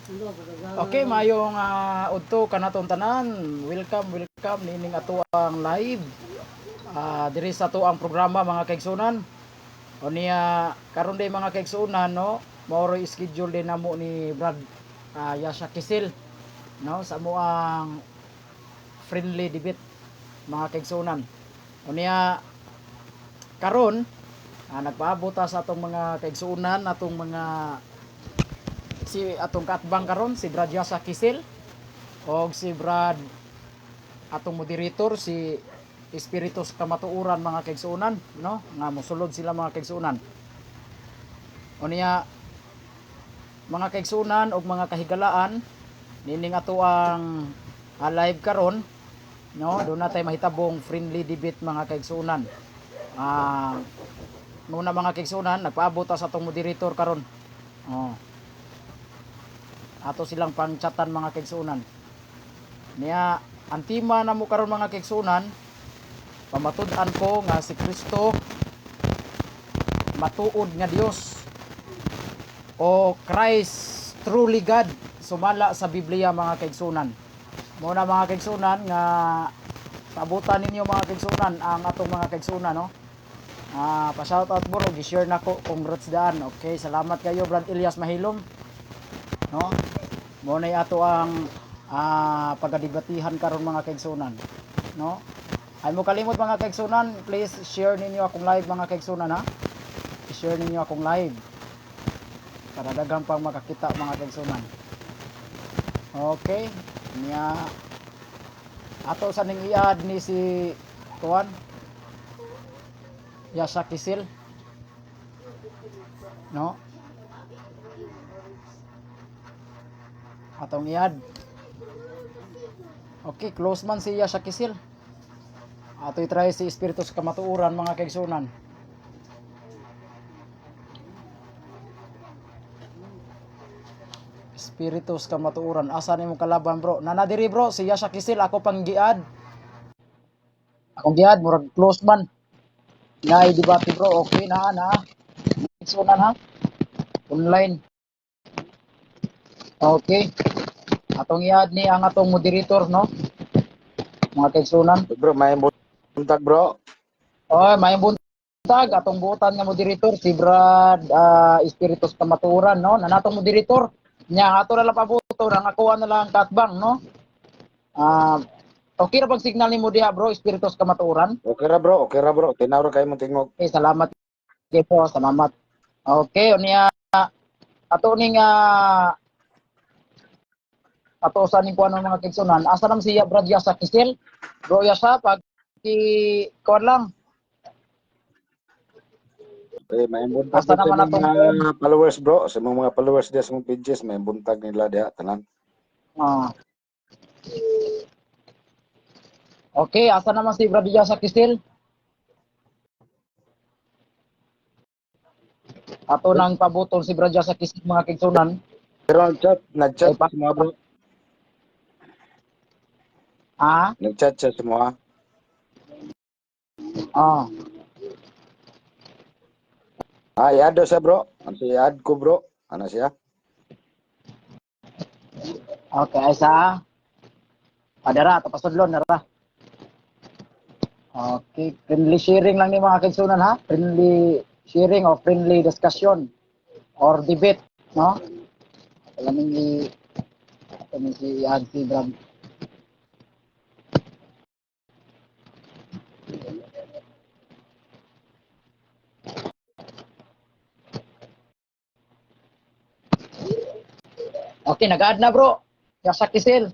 Okay, mayong udto kanatong tanan. Welcome nining ato ang live. Diri sa ato ang programa mga kaigsunan. O niya karon day mga kaigsunan no, mao schedule din namo ni Brad Yasha Kisil no sa mo ang friendly debate mga kaigsunan. O niya karon nagpaabot sa atong mga kaigsunan, atong mga si atong katbang karon si Brad Yasha Kisil og si Brad atong moderator si Espiritus Kamatuuran mga kaigsunan no nga mosulod sila mga kaigsunan. Unya mga kaigsunan og mga kahigalaan nining ato ang live karon no, do na tay mahitabong friendly debate mga kaigsunan. Muna mga kaigsunan nagpaabot sa atong moderator karon. Ato silang pangchatan mga kaigsunan. Niya ang tema namo karon mga kaigsunan, pamatud-an ko nga si Kristo matuod nga Dios o Christ truly God sumala sa Biblia mga kaigsunan. Muna mga kaigsunan nga pabutan ninyo mga kaigsunan ang atong mga kaigsunan no. Pa-shoutout mo og i-share nako congrats daan. Okay, salamat kayo Brad Elias Mahilom. No? Mo nay ato ang pagadibatihan karon mga kaigsunan. No? Ay mo kalimot mga kaigsunan, please share ninyo akong live mga kaigsunan ha. I-share ninyo akong live para daghang pang makakita mga kaigsunan. Okay, niya ato sa ning i-add ni si Tuan Yasha Kisil. No? Atong i-add. Okay, close man si Yasha Kisil. Ato i-try si Espiritus Kamatuuran mga kaigsunan. Espiritus Kamatuuran. Asa ni mong kalaban bro? Nanadiri bro, si Yasha Kisil. Ako pang giad. Akong giad, murag close man. Nga i-debate bro. Okay na. Kaigsunan ha. Online. Okay. Atong iad ni ang atong moderator no. Mga kaigsunan. Bro, may buntag bro. May buntag atong buotan nga moderator si Brad Espiritus Kamatuuran no. Nanatong moderator nya ato na lang pabuto nang ako na lang katbang no. Okay ra pag signal nimo diha bro Espiritus Kamatuuran. Okay ra bro. Tinaw ra kay mo tingog. Okay, salamat kay po, salamat. Okay, unya ato ning ato sa ning kuan mga kaigsunan. Asa nam siya Brad Yasha Kisil? Bro Yasha pag kuan lang. Okay, may buntag Asa sa naman mga followers bro. Sa mga followers diya sa mga pages, may buntag nila diha tanan. Okay, asa naman si Brad Yasha Kisil? Ato nang pabutol si Brad Yasha Kisil mga kaigsunan. Pero nag-chat Ay, semua bro. Nag-chat siya semua. I-add siya bro. Ano siya i-add ko bro? Ano siya? Okay, asa? Adara, tapasudlon dara. Okay, friendly sharing lang ni mga kaigsunan ha. Friendly sharing or friendly discussion or debate, no? Kami si Auntie Brad. Okay, nag-add na bro. Yasha Kisil.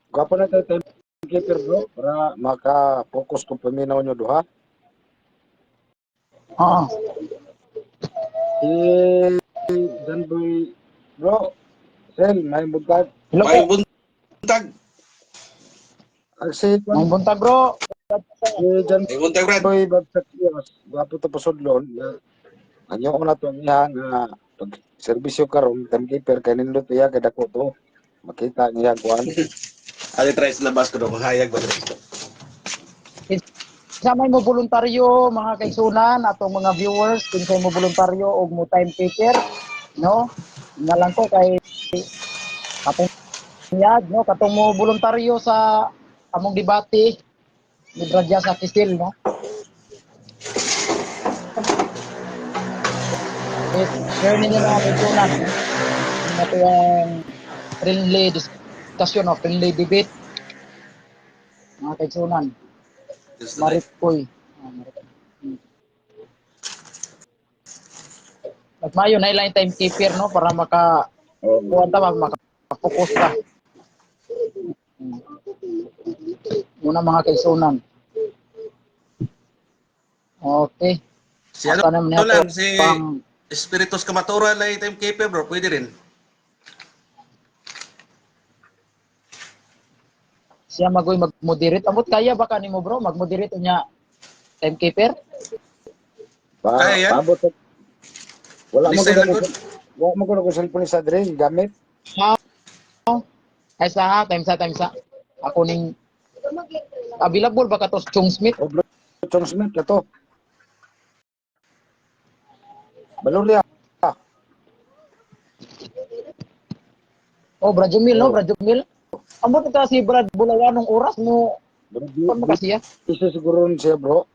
Gwapo na tayo timekeeper bro para maka-focus kung paminaw nyo duha. Dan boy bro. Sel, may buntag. Hello May po. buntag. May buntag bro. Jan May buntag, Brad. boy bagsak yes. Gwapo to pasudlon. Anyo ko na to niya nga pag serbisyo karon timekeeper kay nindot iya kay dako to. Makita niya kuan. Ali try sa labas ko daw mahayag ba. Samay mo voluntaryo mga kaigsunan atong mga viewers, kinsay mo voluntaryo og mo time taker, no? Na lang ko kay katong yag, no, katong mo voluntaryo sa among debate ni Bradya sa Kisil, no. Share ninyo mga kaigsunan, no. Ano na to yung friendly discussion o friendly debate, mga kaigsunan. Just the life. Marikoy. Nagmayo na ilang timekeeper, no, para Oo. kuwan ta ba, maka-focus ta. Muna mga kaigsunan. Okay. Si ano Asa naman to nato lang, si pang Espiritus Kamatura na yung timekeeper bro, pwede rin. siya mag-moderate. Amot kaya baka nimo bro mag-moderate unya timekeeper? Kaya yan? Paabot ko. Wala mo Listen gud lang ako. good. Wala mo gud ako cellphone sa dre gamit. How? Ay sa time sa. Ako ning available ba ka to Chung Smith? O Bluetooth Smith ka to. Balurya. Oh, Brad Jumil, no? Oh. Brad Jumil. Amot ka si Brad Bulawan nung oras mo. Ano Bro, kasi ya? isa siguro rin siya bro.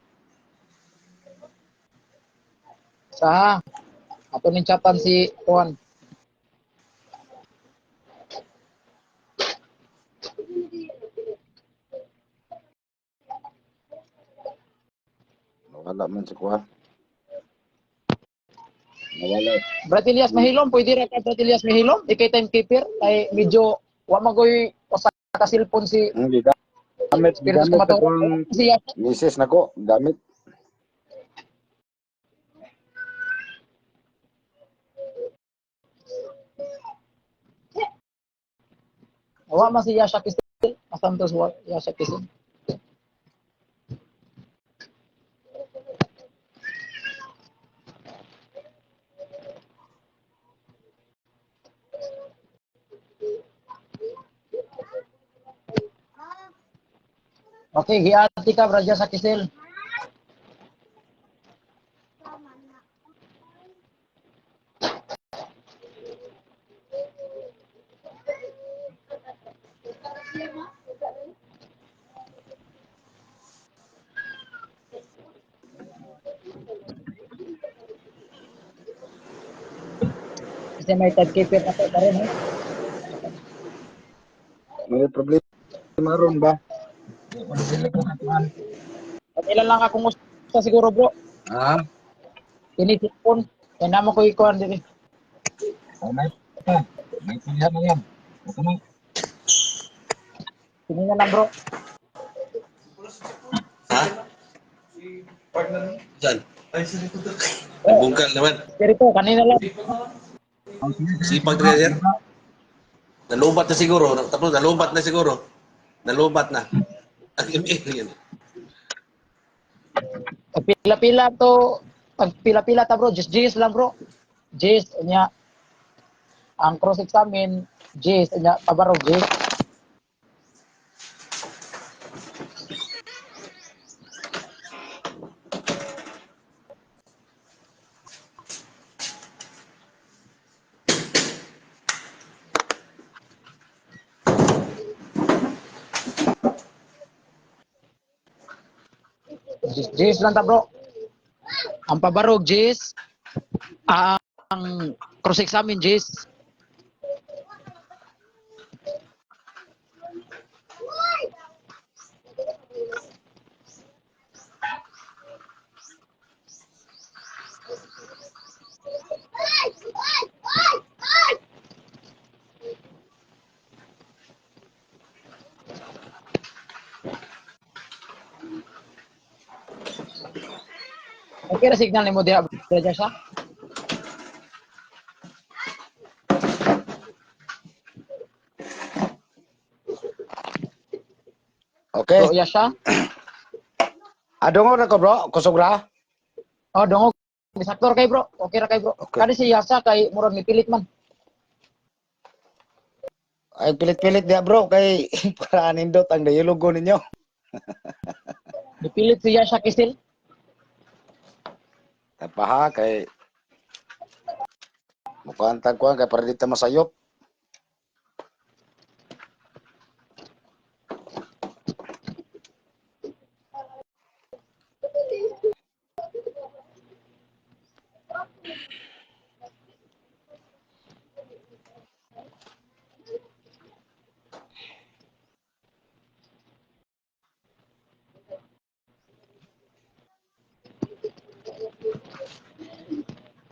Sa ato ning chatan si Juan. Nawala man si Kuha. Nawala. Brad Elias Mahilom, pwede ra ka Brad Elias Mahilom, ikay timekeeper ay medyo wa magoy usa ka cellphone si Hindi gamit Spiritus gamit Kumato. akong Siya misis nako gamit. wa man si Yasha Kisil. Asantos wa Yasha Kisil. Okay, giati ka Brad sa Kisil. Kasi may timekeeper na to karon, no? May problema ron ba? Wala sila ko katuan. At ilan lang akong usta siguro bro. Ah, Ini cellphone. Kaya naman ko ikuhan din. may pa. May pilihan na yan. Ito na. Tingnan lang bro. Ha? Saan? Oh, Bungkal naman. espiritu, kanina lang. Sipag rin yan. Nalubat na siguro. Tapos nalubat na siguro. Nalubat na. Ang email yan. Pag pila-pila to, pag pila-pila ta bro, just lang bro. Just, niya, ang cross examine, just, niya, pabarog, just. Just lang ta bro. Ang pabarog, just, ang cross examine, just. Okay na signal ni mo diha, bro, siya. Okay. Bro, iya siya. Adungo na ko bro. Kusog ra. Oh, dongog. Bisaktor kay bro. Okay ra kay bro. Okay. Kani si Yasa kay murag mipilit man. Ay pilit-pilit dia bro kay para nindot ang dayulugo ninyo. Mipilit si Yasa Kisil. Tapaha kay Mukhang tagkuhan kay para dito masayop.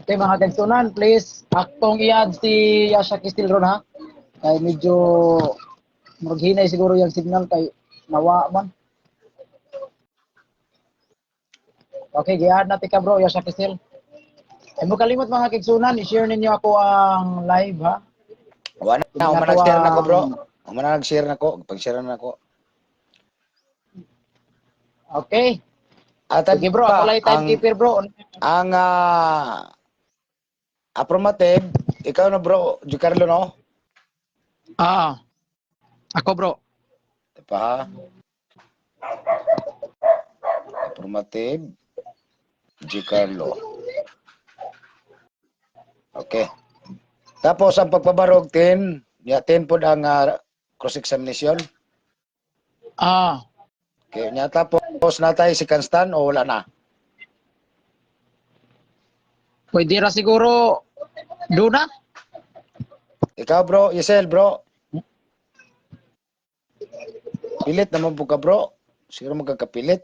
Okay, mga kaigsunan, please, aktong i-add si Yasha Kistil ron ha. Kay medyo maghinay siguro yung signal kay nawa man. Okay, gi-add natin ka bro, Yasha Kistil. Ay mo kalimot mga kaigsunan, i-share ninyo ako ang live ha. Wala na, Tingnan ko nag-share na ko bro. ang... Umana nag-share na ko, pag-share na ko. Okay. At Sige bro, ako lang yung timekeeper bro. ang affirmative, ikaw na bro, Giancarlo no? Ah, ako bro. Diba ha? Affirmative, Giancarlo. Okay. Tapos ang pagpabarog 10, ya 10 po ang cross-examination. Ah, Okay, nya tapos natay si Kanstan o wala na? pwede ra siguro doon na. Ikaw bro, Yesel bro. Pilit naman po ka bro. Siguro magkakapilit.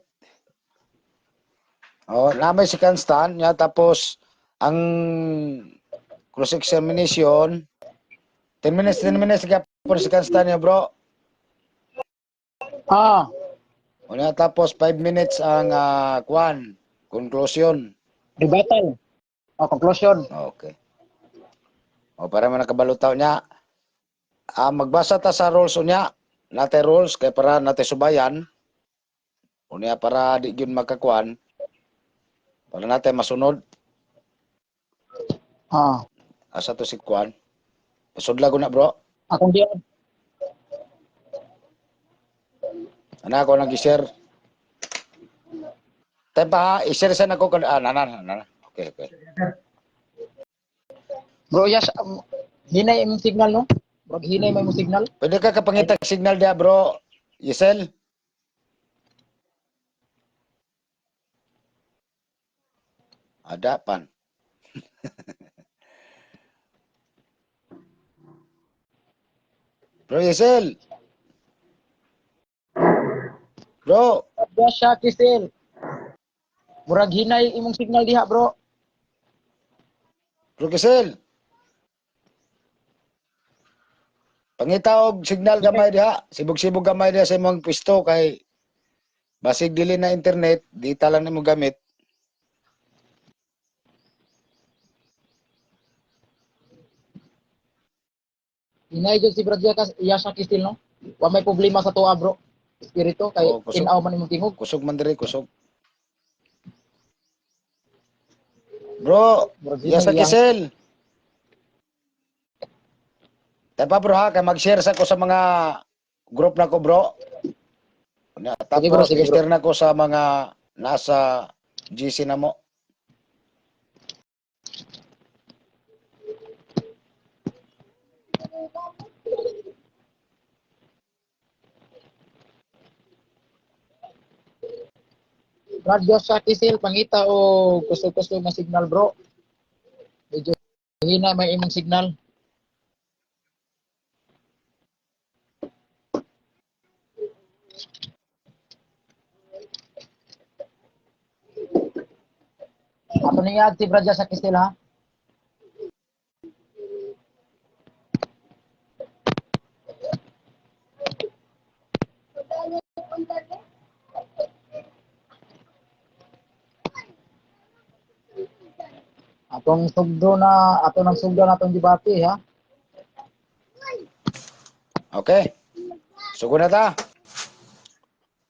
Oh, namay si Kanstan, nya tapos ang cross-examination 10 minutes po si Kanstan niya bro. Ah, O nya tapos 5 minutes ang conclusion. rebuttal. Ah, conclusion. Okay. O para man nakabalutaw niya. Magbasa ta sa rules unya. Nate rules kay para nate subayan. Unya para di gyud magkakuan. Para nate masunod. Ah, Asa to si kuan. Pasudla ko na bro. akong diyan. Ana ako nag-share. Tepa, i-share sa nako kada nana. Okay, okay. Bro, yes, hinay imong signal no? Bro, hinay mo imong signal. Pwede ka kapangitag signal dia bro. Yesel. Ada pan. Bro Yesel. Bro, Yasha Kistil. Murag hinay imong signal diha, bro. Bro Yesel. Pangita og signal gamay diha. Sibog-sibog gamay diha sa imong pwesto kay basig dili na internet, di ta lang nimo gamit. Hinay jud si Brad Yasha Kistil no? Wa may problema sa tuwa, bro. Espiritu kay Oh, kusog. inaw man imong tingog. Kusog man diri, kusog. Bro, Murag Yasa hinay Kisel. Tepa bro ha, kay mag-share sa ko sa mga group na ko bro. Sige, bro, Tapos sige, bro. i-share na ko sa mga nasa GC na mo. Brad Yasha Kistil pangita o gusto-gusto nga signal, bro. Medyo hinay may imong signal. Ato niya si Brad Yasha Kistil ha. Ato nang sugdo na atong debate ha. Okay? Sugo na ta.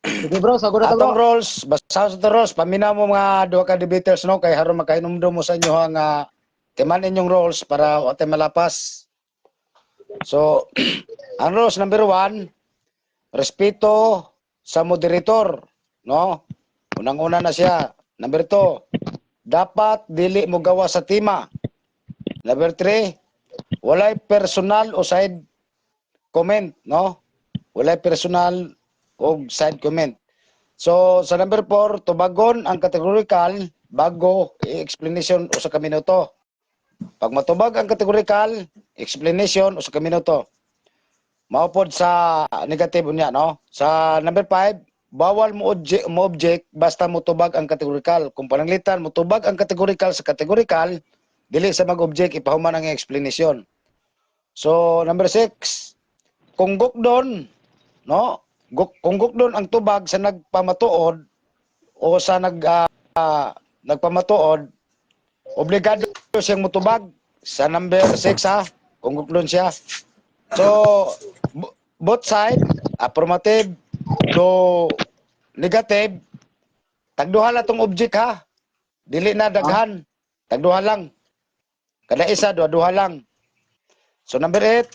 Sige bro, sagot na ta, Atong bro. rules, basta sa rules, paminaw mo mga duha ka debaters no kay haron makainomdom mo sa inyo ang timan inyong rules para wate malapas. So, ang rules number 1, respeto sa moderator, no? Unang-una na siya. Number 2, dapat dili mo gawa sa tima. Number 3, walay personal o side comment, no? Walay personal o side comment. So, sa number 4, tubagon ang categorical bago i-explanation o sa minuto. Pag matubag ang categorical, explanation o sa minuto. Maupod sa negative niya, no? Sa number 5, bawal mo object basta mo tubag ang categorical. Kung pananglitan mo tubag ang categorical sa categorical, dili sa mag-object ipahuman ang explanation. So number 6, kung gukdon, no? Kung gukdon ang tubag sa nagpamatuod o sa nagpamatuod, obligado siyang mutubag sa number 6 ha, kung gukdon siya. So both side, affirmative to negative, tagduha lang tong object ha. Dili na daghan. Tagduha lang. Kada isa, duha-duha lang. So number 8,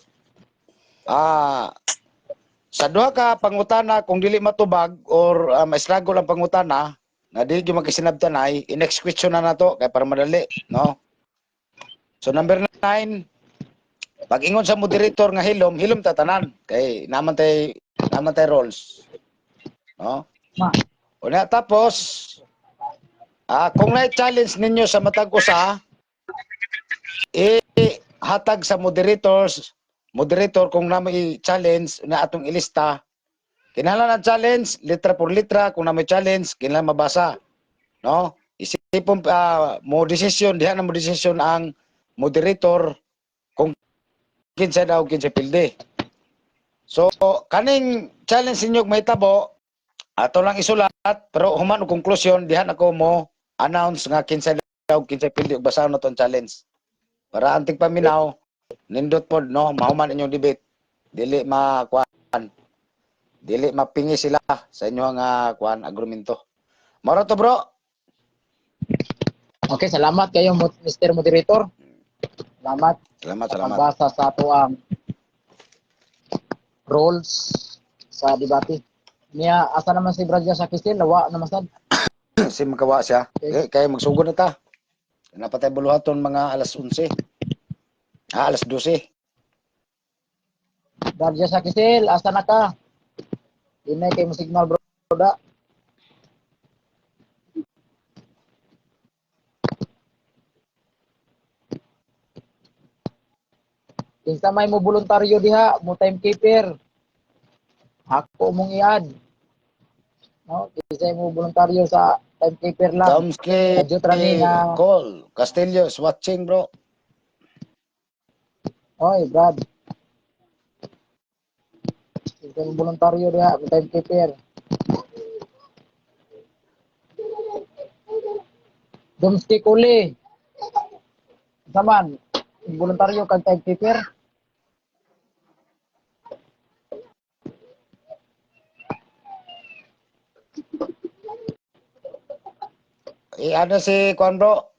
sa duha ka pangutana, kung dili matubag or ma-struggle ang pangutana, na dili yung magkisinabtanay, in-next question na nato kay para madali, no? So number 9, pag-ingon sa moderator nga hilom tatanan kay naman tay roles. No? Una tapos kung na-challenge ninyo sa matag usa, hatag sa moderator kung na may challenge na atong ilista. Kinahanglan ang challenge litra por litra, kung na may challenge kinahanglan mabasa. No? Isipon mo decision, diha na mo decision ang moderator kung kinsa daw kinsa pilde. So kaning challenge ninyo mahitabo, ato lang isulat pero human og konklusyon diha ako mo announce nga kinsa daw kinsa pilde ug basahan naton challenge. Para antig paminaw nindot pod no mahuman inyong debate. Dili dili mapingi sila sa inyo nga agrumento. Maro to bro. Okay, salamat kayo Mr. Moderator. Salamat. Salamat. Pagbasa sa ato ang roles sa debate. Niya, asa naman si Brad sa Kistil? Lawa naman sad. Si makawa siya. Okay. Kaya magsugod na ta. Napatay buluhaton mga alas 11. Alas 12. Brad sa Kistil, asa na ka? Inay kay mo signal bro. Da. Kinsa may mo voluntaryo diha, mo timekeeper. Ako mong iad. No, kinsa mo voluntaryo sa timekeeper lang. Tomsky call. Castillo is watching bro. Oy, Brad. Kinsa mo voluntaryo diha, mo timekeeper. Domsky Kuli. Saman, voluntaryo kag timekeeper. Ano si Kwan bro?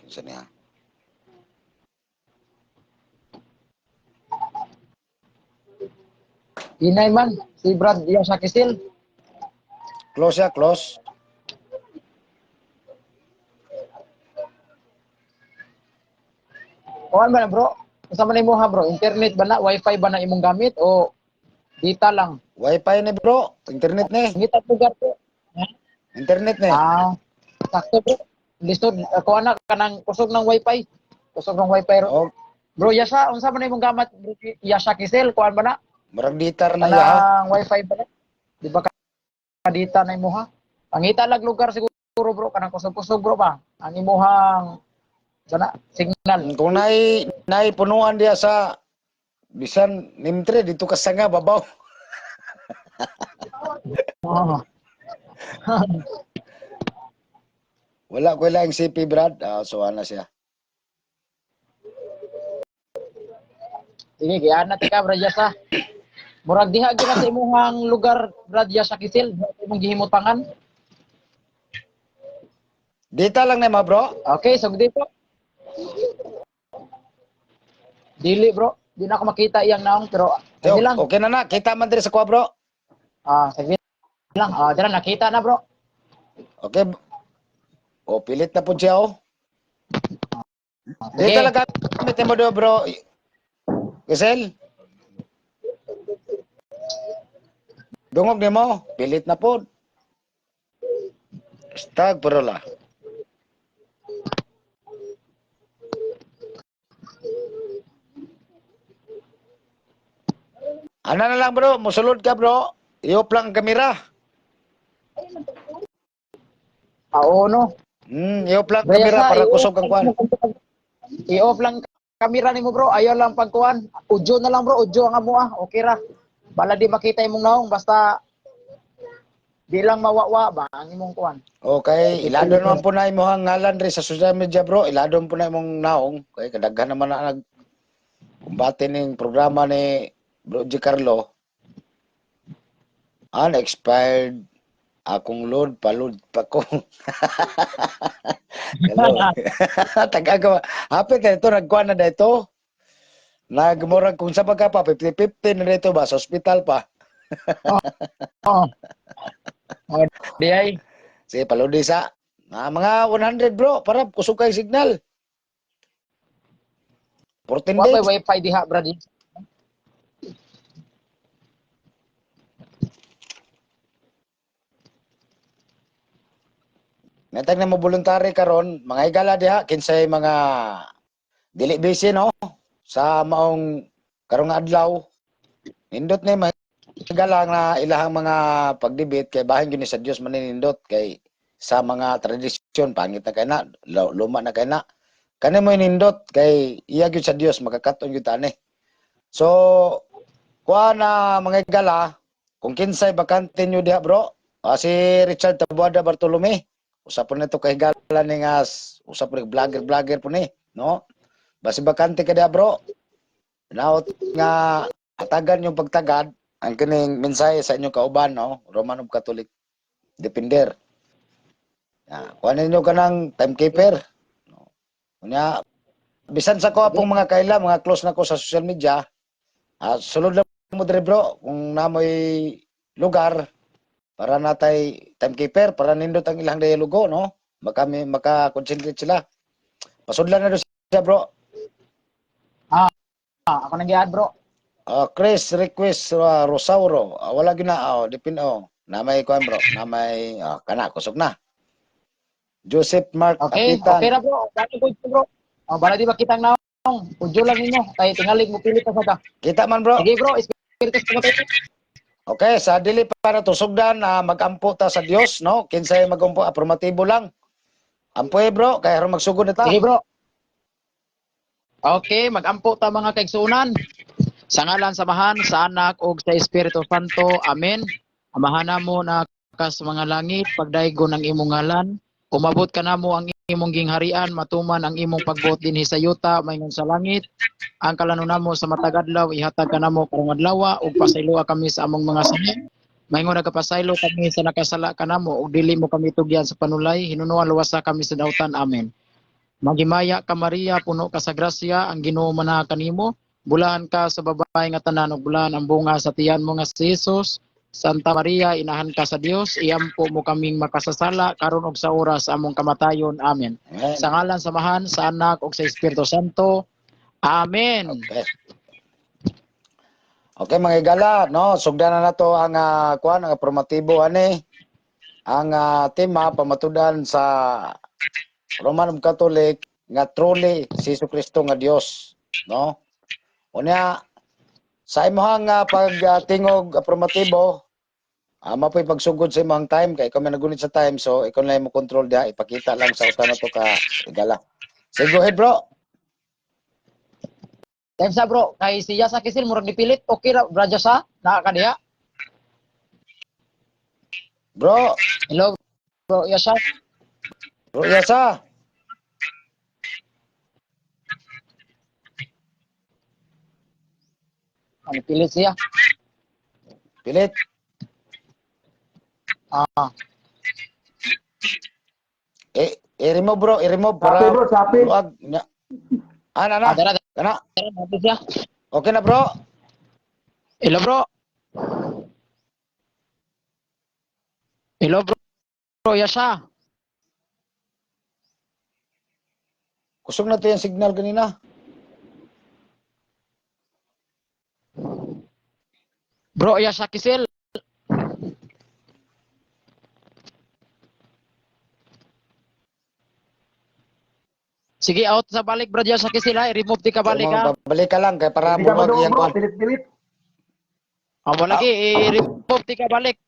Kinsa niya? Inay man, si Brad sa Kisil. Close ya, close. Kuan ba na bro? Unsa man imo ha bro? Internet ba na? Wi-Fi ba na imong gamit o data lang? Wi-Fi ni bro. Internet ni. Ngita lugar ko. Internet ni. Sakto bro. Lisod kuan na kanang kusog ng Wi-Fi. Kusog ng Wi-Fi ro. Oh, Bro, yasa unsa man imong gamit? Yasa Kisil, kuan ba na? murag ditar na ya ha. Kanang Wi-Fi ba na? Di ba ka data na imo ha? Pangita lag lugar siguro bro kanang kusog-kusog bro ba? Ang imuhang sana signal. Kung nay punuan dia sa bisan nimtre dito ka sanga babaw. Oo. Wala ko lang CP Brad. So ana siya. Sige, kaya na tika Brad Yasa. Murag diha gyud sa imuhang lugar Brad Yasa Kisil, imong gihimutangan. Dita lang na ma bro. Okay, so dito. Dili bro, di na ako makita iyang naong pero Yo, okay lang. okay na na. Kita man diri sa kwa bro. Sige lang. Dira nakita na bro. Okay. O, pilit na po siya, oh. Di Sige. talaga gamit mo do, bro. Gisel? Dungog ni mo. Pilit na po. Stag, pero la. Ano na lang, bro. Musulod ka, bro. I-off lang ang kamera. Oo no. I-off lang ang Braya kamera sa para kusog ang kwan. i-off lang kamera nimo bro. Ayaw lang pagkuan. Udyo na lang bro. Udyo ang amo Okay ra. Bala di makita imong naong basta di lang mawawa ba ang imong kuan. Okay, iladon naman po na imong ngalan rin sa social media, bro. Iladon po na imong naong. Okay, kadaghan naman na nagkumbate ning programa ni Bro G. Carlo. Unexpired akong load, palud pa ko. Hello. Taga ko. Hapit na ito, nagkuhan na dito. Nagmurag kung sa pagka pa, 50-50 na dito ba? Sa hospital pa. Oh. Di ay. Sige, paludi sa. Mga 100 bro, para kusog kay signal. 14 Wa may days. wifi diha brad. Natag na mo voluntary karon, mga igala diha kinsay mga dili busy no sa maong karong adlaw. Nindot ni mga igala nga ilahang mga pagdibit kay bahin gyud ni sa Dios maninindot kay sa mga tradisyon pangit na kay na, luma na kay na. Kani mo nindot kay iya gyud sa Dios makakaton gyud ani. So kuha na mga igala kung kinsay bakante nyo diha bro. Si Richard Tabuada Bartolome. Usap po nito kay gala ni nga usap po vlogger po ni, no? Basi bakante ka diha bro. Naot nga atagan yung pagtagad ang kining mensahe sa inyong kauban, no? Roman of Catholic Defender. Kuha ninyo ka ng timekeeper. No? Kunya, bisan sa ko pong mga kaila, mga close na ko sa social media, sulod lang mo dire bro, kung namoy lugar, para natay timekeeper, para nindot ang ilang dialogo, no? Maka-concentrate sila. Pasudlan na doon siya, bro. Ako nang giad bro. Chris request Rosauro. Wala gina, dipin, namay kuan bro. Namay, kana, kusog na. Joseph Mark Okay, Apitan. okay ra bro. Dali ko bro. Bala di ba kitang naong. Udyo lang ninyo. Kay tingali mo pilit pa sa. Kita man, bro. Sige bro, espiritu sa matay. Okay, sa dili para tusugdan, magampo ta sa Dios, no? Kinsay magumpo, apromatibo lang. Ampoy, bro, kaya ron magsugod na ta. Sige bro. Okay, magampo ta mga kaigsunan. Sa ngalan samahan sa anak ug sa Espiritu Santo. Amen. Amahan namo na kas mga langit pagdaygon ang imong ngalan. Umabot ka namo ang imong gingharian, matuman ang imong pagbuot dinhi sa yuta mayngon sa langit. Ang kalanon namo sa matag adlaw ihatag ka namo karong adlaw ug pasayloa kami sa among mga sala. Mayngon nagapasaylo kami sa nakasala kanamo ug dili mo kami tugyan sa panulay, hinunuan luwasa kami sa dautan. Amen. Magimaya ka Maria, puno ka sa grasya, ang Ginoo manaha kanimo. Bulahan ka sa babae nga tanan ug bulahan ang bunga sa tiyan mo nga si Jesus. Santa Maria, inahan ka sa Dios, iampo mo kaming makasasala karon ug sa oras sa among kamatayon. Amen. Amen. Sa ngalan samahan sa anak ug sa Espiritu Santo. Amen. Okay. Okay, mga igala, no? Sugdanan na to ang kuan, ang apromatibo ani. Ang tema pamatudan sa Roman Catholic nga truly si Jesucristo nga Dios, no? Unya sa imong pagtingog apromatibo, mapoy pagsugod sa imong time kay ikaw may nagunit sa time, so ikaw na mo control dia, ipakita lang sa usa na to ka igala. Say go ahead, bro. Time sa bro, kay siya sa kisil murag dipilit, okay ra bradya sa nakakadiha. Bro, Hello bro, Yasa. bro Yasa. Ano pilit siya? Pilit. I-remove bro, i-remove para Sapi bro, sapi. luag nya. Na. Dara Kana. dara siya. Okay na bro. Hello bro. Hello bro, Yasha. Kusog na to yung signal kanina. Bro, Yasha Kisil. Sige, out sa balik bro Yasha Kisil ha. I-remove di ka Kaya balik mo, ha. babalik ka lang kay para Hindi ka buwag madoong iyang bro, kuan. pilit-pilit. Wala lagi, i-remove di ka balik.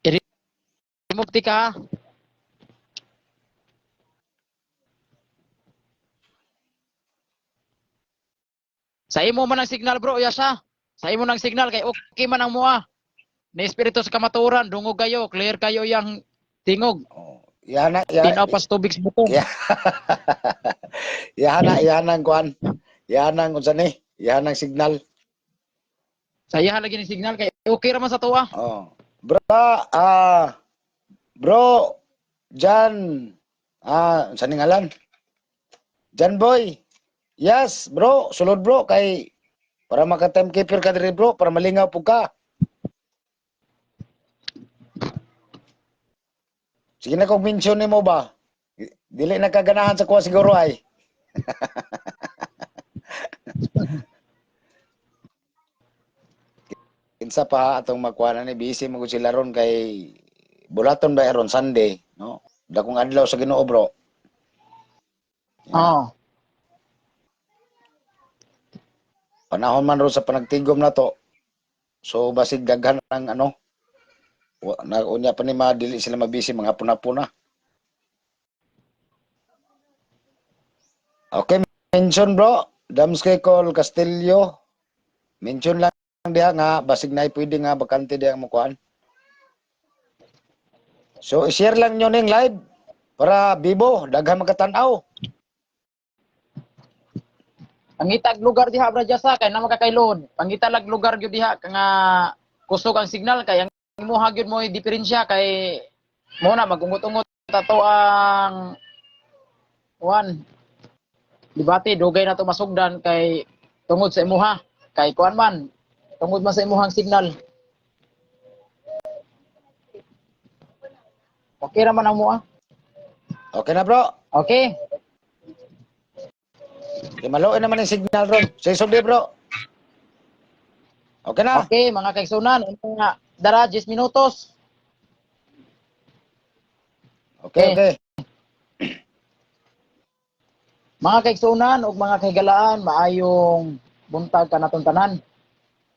I-remove di ka ha. Sa imo man ang signal bro, Yasha. Sa imo ng signal kay okay man ang mua. Ni espiritu sa kamaturan, dungog kayo, clear kayo yang tingog. Oh, yana Tinapas tubig sa butong. ya. Yana kuan. Yana unsa ni? Yana signal. Saya lagi ni signal kay okay ra man sa tuwa. Oh. Bro, bro, Jan, sa ngalan? Jan Boy. Yes, bro, sulod bro kay para maka-timekeeper ka diri bro, para malingaw pug ka. Sige na kung mention nimo ba? Dili na kaganahan sa kuha siguro ay. Kinsa pa atong makuha na ni busy mo sila ron kay bulaton ba ron Sunday, no? Dakong adlaw sa Ginoo bro. Oh. Panahon man ron sa panagtigom na to. So basig daghan ang ano. Na unya pa ni madili sila mabisi mga puna-puna. Okay, mention bro. Damskay Col Castillo. Mention lang diha nga basig na pwede nga bakante diha mo kuan. So i-share lang nyo ning live para bibo daghan magkatan-aw. Pangitag lugar diha bro Yasha kay na makakailod. Pangitalag lugar gyud diha nga kusog ang signal kay ang imuha gyud mo diferensya kay mo na magungot-ungot tato ang kuan. Dibati dugay na to masugdan kay tungod sa imuha kay kuan man tungod man sa imuhang signal. Okay ra man ang mua. Okay na bro. Okay. Kay maluin naman yung signal ron. Say sugdi bro. Okay na. Okay, mga kaigsunan, nga dara 10 minutos. Okay. Mga kaigsunan ug mga kaigalaan, maayong buntag kanatong tanan.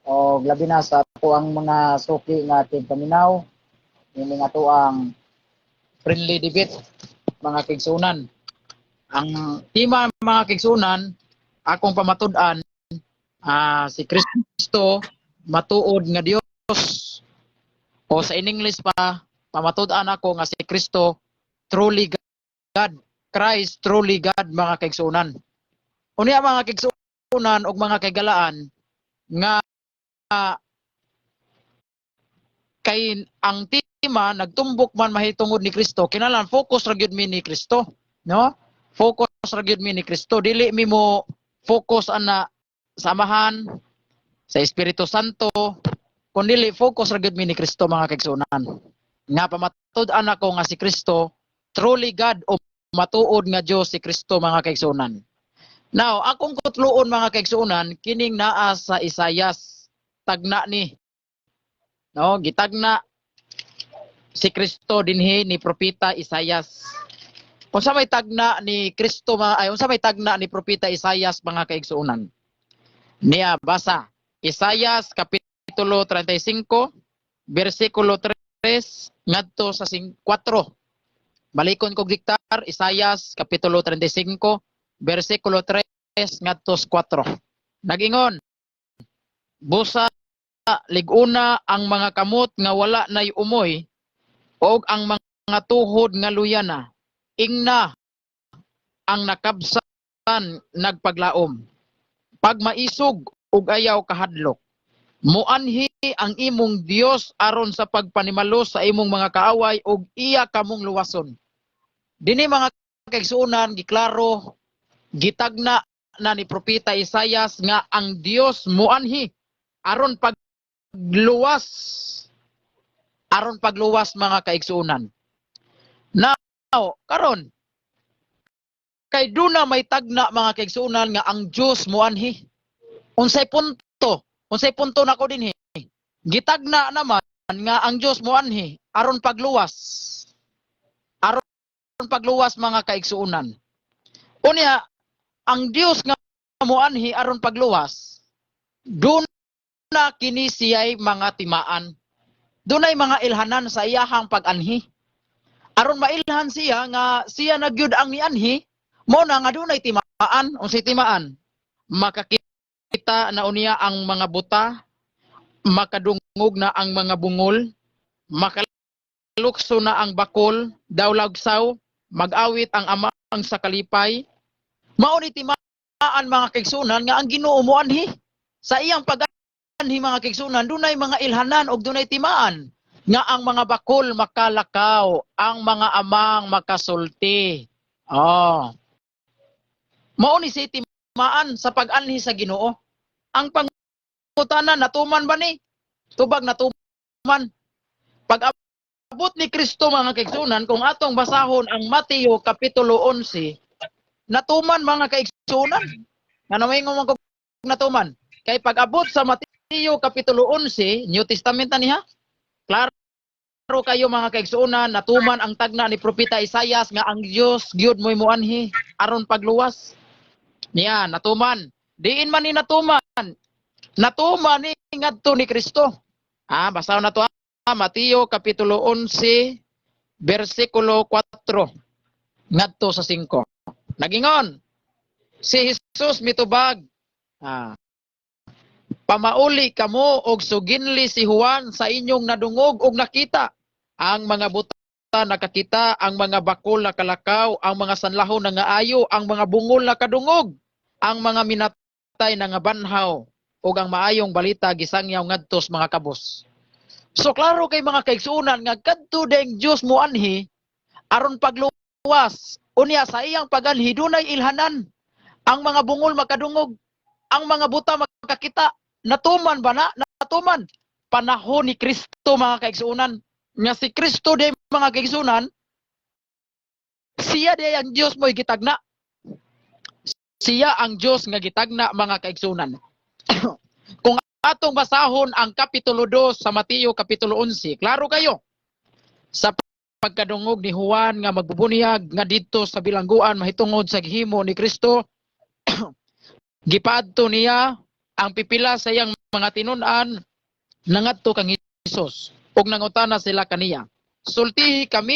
O labi na sa tuang mga suki nga ating paminaw, ini nga tuang friendly debate mga kaigsunan. Ang tema mga kaigsunan, akong pamatud-an, si Kristo matuod nga Dios o sa in English pa pamatud-an ako nga si Kristo truly God, Christ truly God mga kaigsunan. Unya mga kaigsunan ug mga kaigalaan nga kay ang tema nagtumbok man mahitungod ni Kristo kinahanglan focus ra gyud mi ni Kristo, no? Focus ra gyud mi ni Kristo, dili mi mo focus ana samahan sa Espiritu Santo kundi focus ra gyud mi ni Kristo mga kaigsunan. Nga pamatud-an ako nga si Kristo truly God o matuod nga Dios si Kristo mga kaigsunan. Now, akong kutluon mga kaigsunan kining naa sa Isayas tagna ni no gitagna si Kristo dinhi ni propeta Isayas. Unsa may tagna ni Kristo unsa may tagna ni propeta Isayas mga kaigsunan? Niya basa Isayas kapitulo 35 bersikulo 3 ngadto sa 4. Balikon kog diktar Isayas kapitulo 35 bersikulo 3 ngadto sa 4. Nagingon busa liguna ang mga kamot nga wala nay umoy og ang mga tuhod nga luyana ingna ang nakabsan nagpaglaom pag maisog ug ayaw kahadlok muanhi ang imong Dios aron sa pagpanimalos sa imong mga kaaway ug iya kamong luwason. Dinhi mga kaigsuonan giklaro gitagna na ni propeta Isayas nga ang Dios muanhi aron pagluwas aron pagluwas mga kaigsuunan. Now, karon kay duna may tagna mga kaigsuunan nga ang Dios moanhi. Unsay punto nako dinhi. Gitagna naman nga ang Dios moanhi aron pagluwas. Aron pagluwas mga kaigsuunan. Unya ang Dios nga moanhi aron pagluwas. Duna kini siya'y mga timaan. Dunay mga ilhanan sa iyahang pag-anhi. Aron mailhan siya nga siya nagyud ang nianhi, mo na nga dunay timaan, unsay timaan. Makakita na unya ang mga buta, makadungog na ang mga bungol, makalukso na ang bakol, dawlagsaw, mag-awit ang amang sa kalipay. Mao ni timaan mga kaigsunan nga ang Ginoo moanhi. Sa iyang pag-anhi mga kaigsunan, dunay mga ilhanan og dunay timaan nga ang mga bakol makalakaw, ang mga amang makasulti. Mao ni si timaan sa pag-anhi sa Ginoo. Ang pangutanan natuman ba ni? Tubag natuman. Pag abot ni Kristo mga kaigsunan, kung atong basahon ang Mateo kapitulo 11, natuman mga kaigsunan. Nga may ngumang natuman. Kay pag-abot sa Mateo kapitulo 11, New Testament na niya, klaro kayo mga kaigsuunan, natuman ang tagna ni Propeta Isaias nga ang Dios gyud moy moanhi aron pagluwas. Niya, natuman. Diin man ni natuman. Natuman ni ngadto ni Kristo. Basahon na to Mateo kapitulo 11, versikulo 4 ngadto sa 5. Nagingon, si Jesus mitubag, pamauli kamo og suginli si Juan sa inyong nadungog og nakita. Ang mga buta nakakita, ang mga bakol nakalakaw, ang mga sanlahon nangaayo, ang mga bungol nakadungog, ang mga minatay nangabanhaw, ug ang maayong balita gisangyaw ngadto sa mga kabos. So klaro kay mga kaigsuunan nga kadto deng Dios moanhi aron pagluwas. Unya sa iyang paganhi dunay ilhanan. Ang mga bungol makadungog, ang mga buta makakita. Natuman ba na? Natuman. Panahon ni Kristo mga kaigsuunan. Nga si Kristo de mga kaigsuunan, siya de ang Dios mo'y gitagna. Siya ang Dios nga gitagna mga kaigsuunan. Kung atong basahon ang kapitulo 2 sa Mateo kapitulo 11, klaro kayo. Sa pagkadungog ni Juan nga magbubunyag nga didto sa bilangguan mahitungod sa gihimo ni Kristo, gipadto niya ang pipila sa iyang mga tinun-an nangadto kang Hesus ug nangutana sila kaniya, sultihi kami,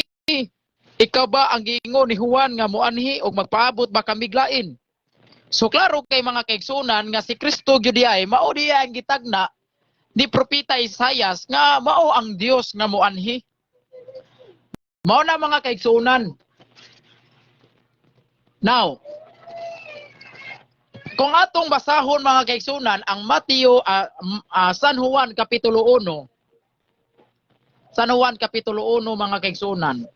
ikaw ba ang giingon ni Juan nga moanhi ug magpaabot ba kami lain? So klaro kay mga kaigsunan nga si Kristo gyud ay mao diya ang gitagna ni propeta Isaias nga mao ang Dios nga moanhi. Mao na mga kaigsunan. Now, kung atong basahon mga kaigsunan ang Mateo, San Juan kapitulo 1. San Juan kapitulo 1 mga kaigsunan.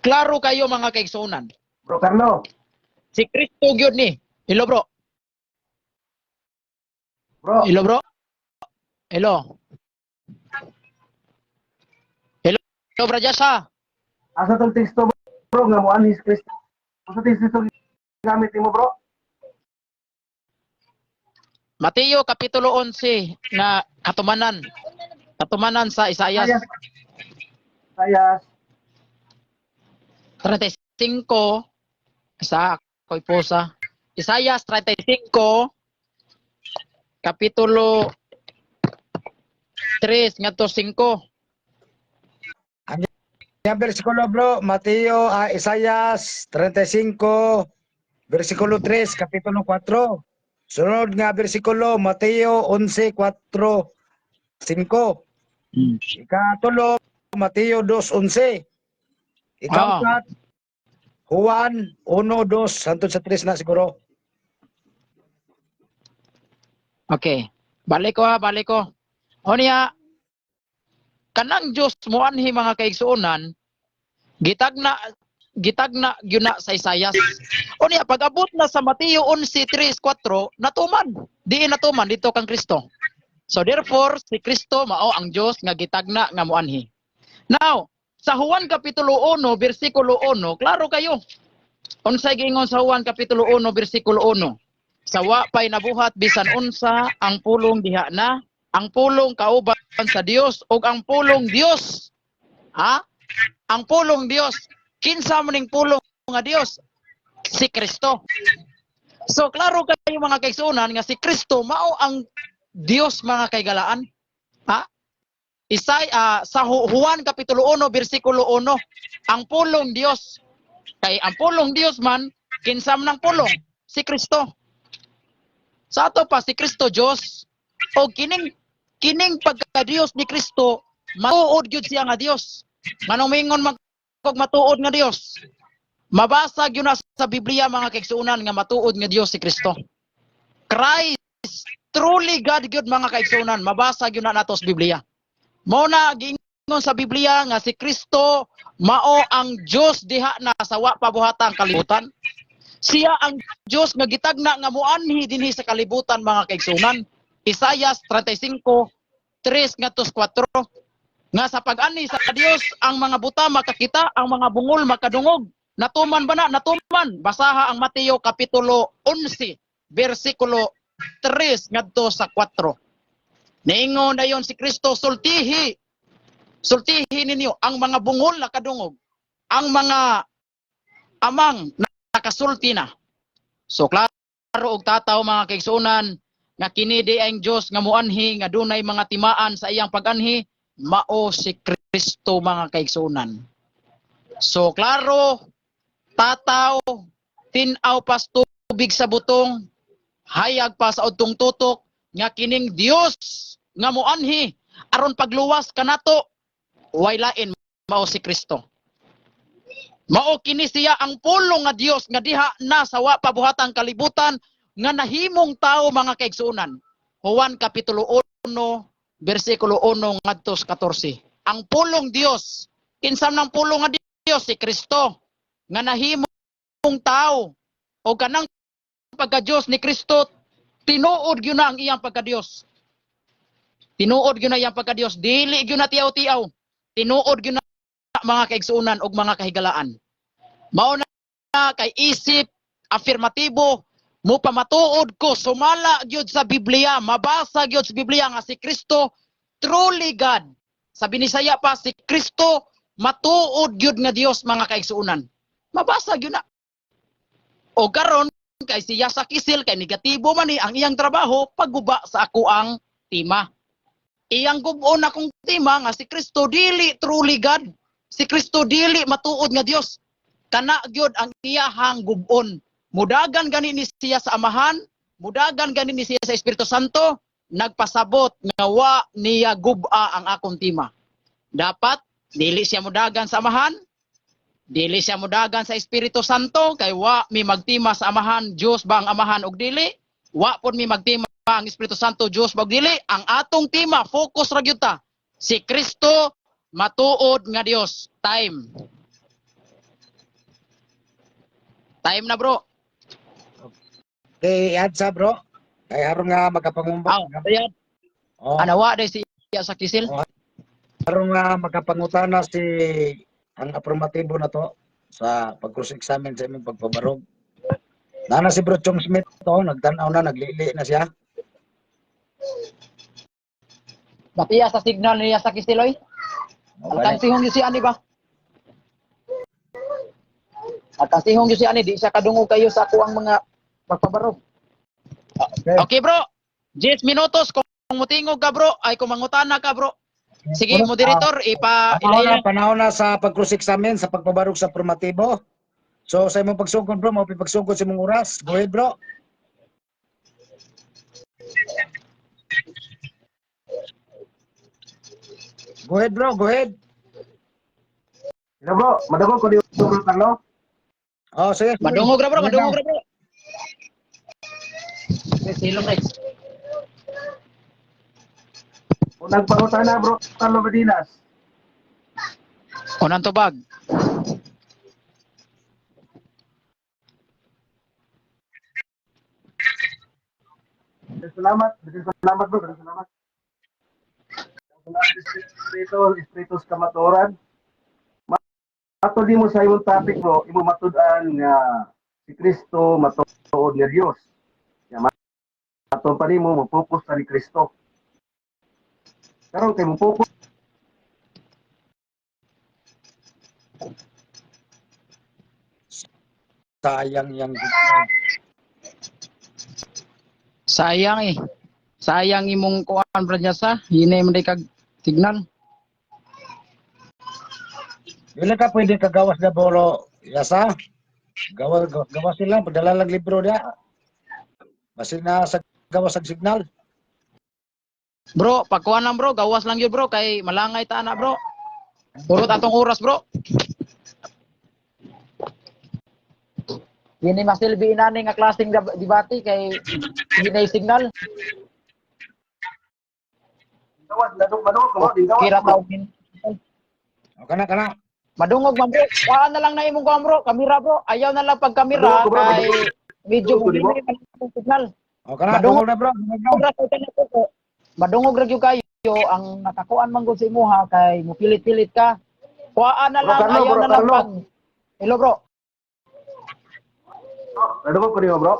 Klaro kayo mga kaigsunan. Bro Carlo. Si Kristo gyud ni. Hello bro. Bro. Hello bro. Hello. Hello bro Jasa. Asa tong teksto bro nga moanhi si Kristo? Asa teksto gamit mo bro? Mateo kapitulo 11 na katumanan. Katumanan sa Isaias. Isaias 35 sa koy posa. Isaias 35 kapitulo 3 ngadto 5. Yung versikulo bro, Mateo, Isaias 35, versikulo 3, kapitulo 4. Sunod nga versikulo, Mateo 11, 4, 5. Ikatulo, Mateo 2:11. Ikaapat, Juan 1:2 hangtod sa 3 na siguro. Okay. Balik ko. O niya, kanang Diyos moanhi mga kaigsuonan, gitagna gyud na sa Isaias. O niya, pag-abot na sa Mateo 11:3-4, natuman. Diin natuman dito kang Kristo. So therefore, si Kristo mao ang Dios nga gitagna nga moanhi. Now, sa Juan Kapitulo 1, versikulo 1, klaro kayo. Unsay giingon sa Juan Kapitulo 1, versikulo 1? Sawa pa'y nabuhat bisan unsa ang pulong diha na, ang pulong kauban sa Dios ug ang pulong Dios. Ha? Ang pulong Dios. Kinsa man ning pulong nga Dios? Si Kristo. So klaro kayo mga kaigsunan nga si Kristo mao ang Dios mga kaigalaan. Ha? Sa Juan Kapitulo 1, versikulo 1, ang pulong Dios. Kay ang pulong Dios man, kinsam ng pulong? Si Kristo. Sa ato pa, si Kristo Dios. O kining pagka-Dios ni Kristo, matuod yun siya nga Dios. Manumingon matuod nga Dios. Mabasag yun na sa Biblia mga kaigsunan nga matuod nga Dios si Kristo. Christ, truly God yun mga kaigsunan. Mabasag yun na nato sa Biblia. Mao na giingon sa Biblia nga si Kristo mao ang Dios diha na sa wa pabuhatang kalibutan. Siya ang Dios nga gitagna nga moanhi dinhi sa kalibutan mga kaigsunan. Isaias 35:3 ngadto 4 nga sa pag-ani sa Dios ang mga buta makakita, ang mga bungol makadungog. Natuman ba na? Natuman. Basaha ang Mateo Kapitulo 11 versikulo 3 ngadto sa 4. Niingon dayon si Kristo, sultihi ninyo ang mga bungol na kadungog, ang mga amang nakasulti na. So klaro og tataw mga kaigsunan nga kini di ang Dios nga moanhi nga dunay mga timaan sa iyang pag-anhi, mao si Kristo mga kaigsunan. So klaro, tataw, tinaw pas tubig sa butong, hayag pa sa udtong tutok nga kining Dios nga moanhi aron pagluwas kanato way lain mao si Kristo. Mao kini siya ang pulong nga Dios nga diha na sa wa pabuhatang kalibutan nga nahimong tao mga kaigsunan. Juan Kapitulo 1 versikulo 1 ngadto 14. Ang pulong Dios, kinsam ng pulong nga Dios si Kristo nga nahimong tao o kanang pagka-Dios ni Kristo tinuod gyud na ang iyang pagka-Dios. Tinuod gyud na iyang pagka-Dios, dili gyud na tiyaw-tiyaw. Tinuod gyud na mga kaigsunan ug mga kahigalaan. Mao na kay isip afirmatibo mo pamatuod ko sumala gyud sa Biblia, mabasa gyud sa Biblia nga si Kristo truly God. Sa Binisaya pa si Kristo matuod gyud nga Dios mga kaigsunan. Mabasa gyud na. O karon kay siya sa kisil kay negatibo man ni ang iyang trabaho pagguba sa ako ang tima. Iyang gubon akong tima nga si Kristo dili truly God. Si Kristo dili matuod nga Dios. Kana gyud ang iyahang gubon. Mudagan gani ni siya sa Amahan, mudagan gani ni siya sa Espiritu Santo, nagpasabot nga wa niya guba ang akong tima. Dapat dili siya mudagan sa Amahan, dili siya mudagan sa Espiritu Santo kay wa mi magtima sa Amahan, Dios ba ang Amahan og dili? Wa pod mi magtima ang Espiritu Santo, Dios ba og dili? Ang atong tima focus ra gyud ta. Si Kristo matuod nga Dios. Time. Time na bro. Okay, adsa bro. Kay haron nga magkapangumba. Ayan. Oh, Anawa day siya sa kisil. haron nga magkapangutana si ang aprobatibo na to sa pag-cross-examine sa imong pagpabarog. Nana si Bro Chong Smith to, nagtanaw na, naglili na siya. Matiya sa signal niya sa kisiloy. Alkansihong yun si ani ba? Alkansihong yun si ani, di siya kadungog kayo sa ako ang mga pagpabarog. Okay bro, 10 minutos kung mutingog ka bro, ay kung mangutana ka bro. Sige, moderator, Panahon na sa pag-cross-examine, sa pagpabarog sa aprobatibo. So sa imong pagsugod bro, mao pagsugod sa imong oras. Go ahead bro. Go ahead bro, go ahead. Hello bro, madungog ko di bro Carlo. Oh, sige. madungog ra bro, madungog ra bro. Silong Rex. Unang pangutana bro Carlo Medinas. Unang tubag. Salamat bro, salamat. Espiritus kamatuoran. Ato di mo sa imong topic bro, imo matud-an nga si Kristo matuod nga Dios. Ya matud pa nimo mo focus sa ni Kristo. Karon kay mo focus Sayang yang Sayang eh. Sayang imong kuan Bradyasa, hinay man kag signal. Wala ka pwede kagawas na bolo. Yasa. Gawas sila. Padala lang libro niya. Basin na sa gawas ang signal. Bro, pagkuan lang bro, gawas lang yun bro kay malangay ta na bro. Purot atong oras bro. Dini masilbi inani nga klaseng debate kay hinay signal. gawas madungog ko di gawas Kira bro. tawagin. O kana. Madungog man bro. Kuan na lang na imong kuan bro, kamera bro. Ayaw na lang pag kamera Madungog ko, bro. kay medyo Madungog ko, di ba? hinay man ang signal. O kana. Madungog Tungol na bro. Madungog ra gyud kayo ang nakakuan man gud sa imuha kay mupilit-pilit ka. Kuhaan na Bro lang, Carlo, ayaw bro na lang Carlo. pag hello bro. Madungog ko nimo bro.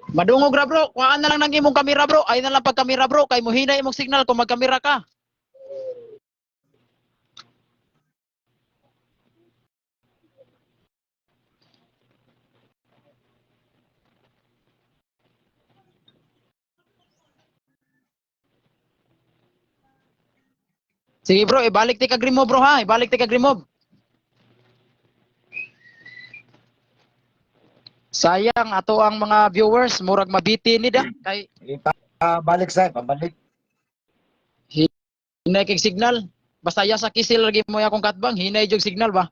Madungog ra bro, kuhaan na lang ng imong kamera bro. Ayaw na lang pag kamera bro kay muhina imong signal kung magkamera ka. Sige bro, ibalik ti kag remove bro ha, ibalik ti kag remove. Sayang ato ang mga viewers murag mabiti ni da kay Balik sa pabalik. hinay kay signal. Basta ya sa kisil lagi mo akong katbang, hinay jog signal ba.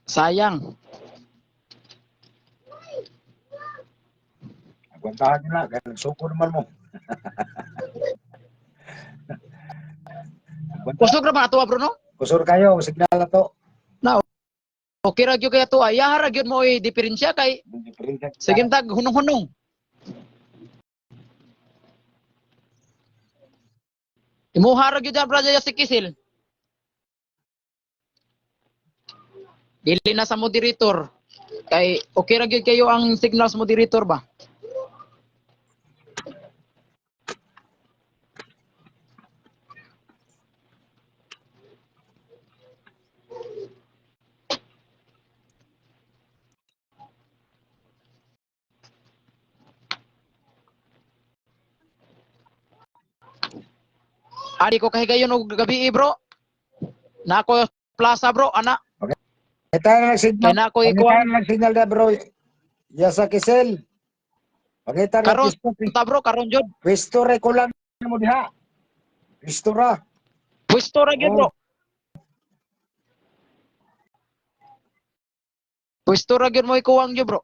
Sayang. Agwantahan nila. Kaya suko naman mo. Kusog ra ba ato bro no? Kusur kayo. Signal na to. Na okay ra gyud kay ato. Ayaw ra gyud mo i-diferensya kay sige tag hunong-hunong. Imuha ra gyud bro si kisil. Dili na sa moderator. Kay okay ra gyud kayo ang signal sa moderator ba? Adi ko kahigayon og gabi bro. Na ako plaza bro, ana. Kita na signal. Kay na ako Kita ikuan. na signal na bro. Yasa kisel. Pagkita na Karon pisto. ta bro, karon jud. Pisto re ko lang mo diha. Pisto ra. Pwesto ra gyud bro. Pwesto ra gyud mo ikuwang jud bro.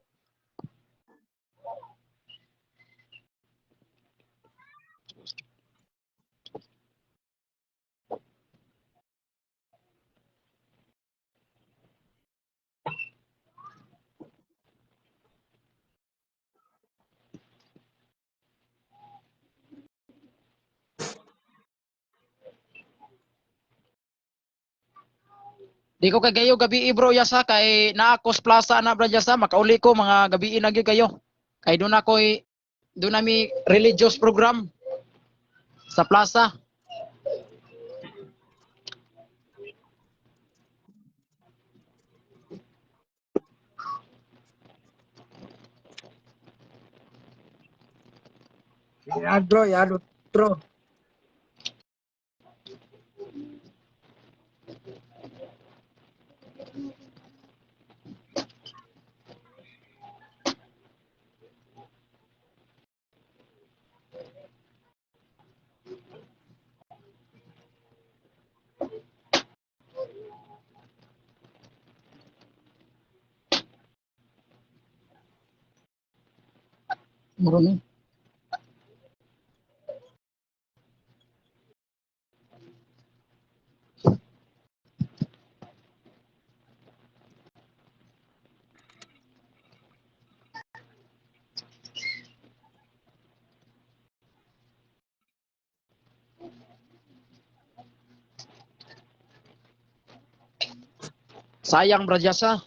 Di ko kay kayo gabi bro yasa kay naakos plaza na bro yasa makauli ko mga gabi na gyud kayo. Kay doon ako doon nami religious program sa plaza. Yan bro. Yan bro. Muro ni. Sayang bro Jasa.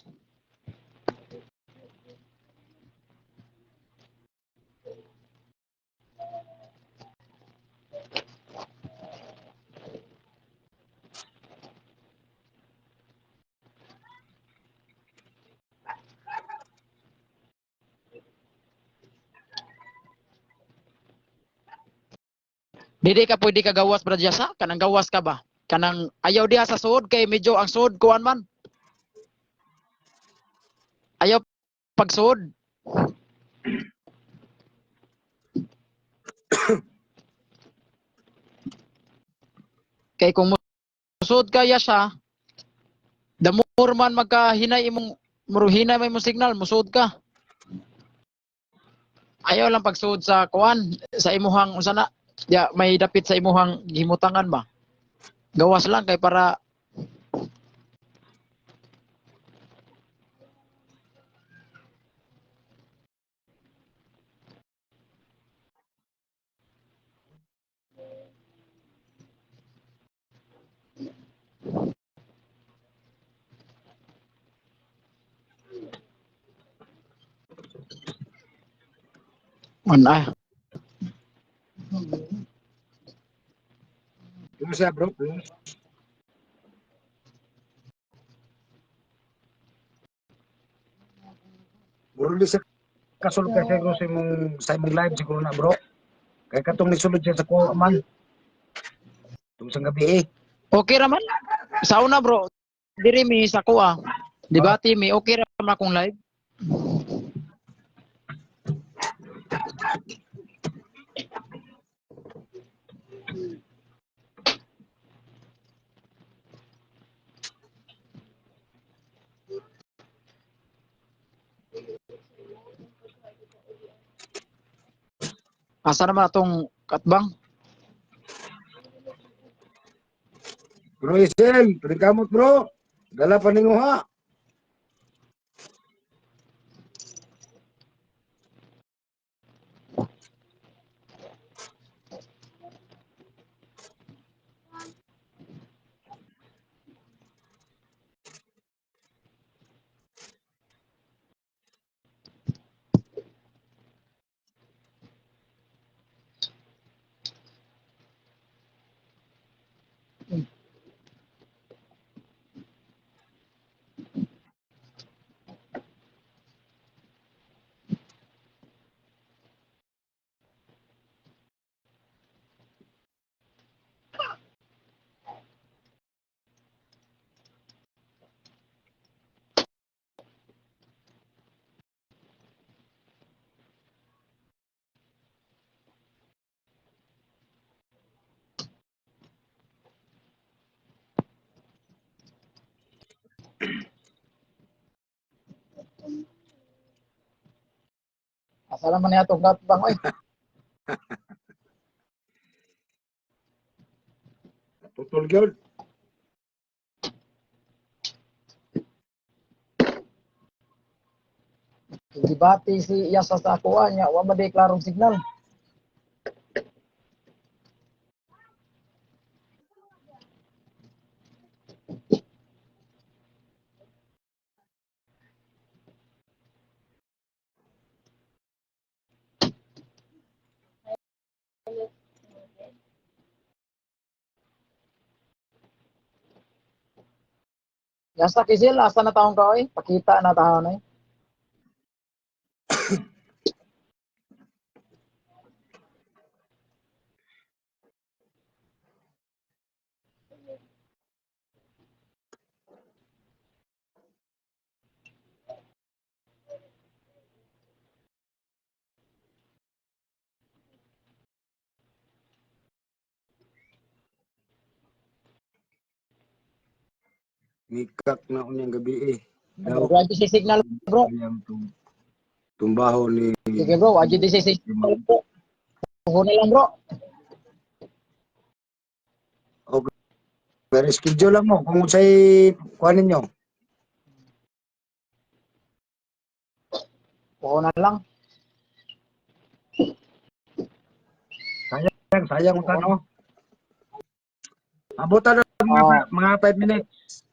Dili ka pwede ka gawas bro Jasa, kanang gawas ka ba? Kanang ayaw diha sa suod kay medyo ang suod kuan man. Ayaw pagsuod. Kay kung musud kaya siya, the more man magkahinay imong muruhinay may imong signal, musud ka. Ayaw lang pagsuod sa kuan, sa imuhang unsa na, ya may dapit sa imuhang gimutangan ba. Gawas lang kay para ah. Ano siya, bro? Bro, di siya kasulod ka siguro sa imong live siguro na, bro. Kaya katong nisulod siya sa kuha man. Itong sa gabi eh. Okay ra man. Sauna bro, diri mi sa kuha. Debate mi okay ra man akong live. Asa naman atong katbang? Bro Isel, pagkamot bro. Dala pa ninguha. Asa naman ni atong katbang oy? Tutol gyud. Debate si Yasa sa kuha niya, wa man di klarong signal. Yasa kisil, asa na taong ka oy? Pakita na taon oy. Mikak na unyang gabi eh. Bro, wa di si signal bro. Ayang tumbaho ni Sige bro, wa di si signal bro. Tuho na lang bro. Okay. Pero schedule lang mo kung sa'y kuhanin nyo. Tuho na lang. Sayang ang tanong. Abutan na mga 5 minutes.